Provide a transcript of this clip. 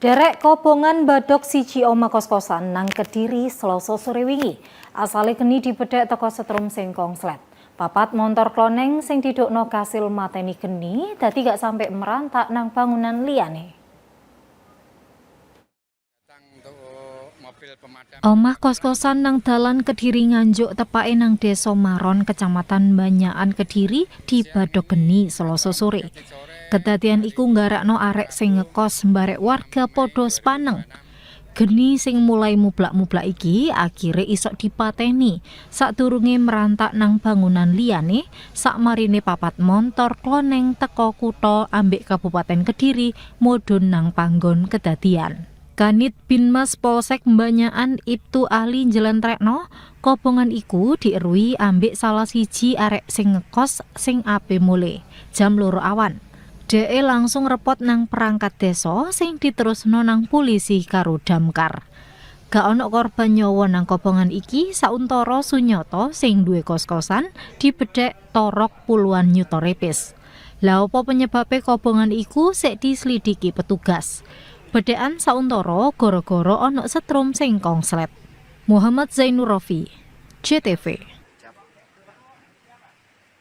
Derek kobongan badok siji oma kos-kosan nang Kediri Selasa sore wingi. Asale geni dibedhek teko setrum sing kongslet. Papat montor kloneng sing didukno kasil mateni geni dadi gak sampe merantak nang bangunan liyane. Omah kos-kosan nang dalan Kediri Nganjuk tepake nang Desa Maron, Kecamatan Banyakan Kediri dibadok geni Selasa sore. Kedadian iku nggarakno arek sing ngekos mbarek warga padha sepaneng. Geni sing mulai mublak-mublak iki akhire isok dipateni sadurunge merantak nang bangunan liyane sakmarine papat montor kloneng teko kutha ambek Kabupaten Kediri mudhun nang panggon kedadian. Kanit Binmas Polsek Banyakan Ibtu Ahli njlentrekno kobongan iku dierui ambek salah siji arek sing ngekos sing ape mule jam 2 awan. Dheke langsung repot nang perangkat desa sing diterusno nang polisi karo damkar. Gak ono korban nyawa nang kobongan iki sauntara Sunyata sing duwe kos-kosan dibedhek torok puluhan yuta repis. Lah apa penyebabe kobongan iku sik dislidiki petugas. Bedhekan sauntara gara-gara ono setrum sing kongslet. Muhammad Zainur Rofi, JTV.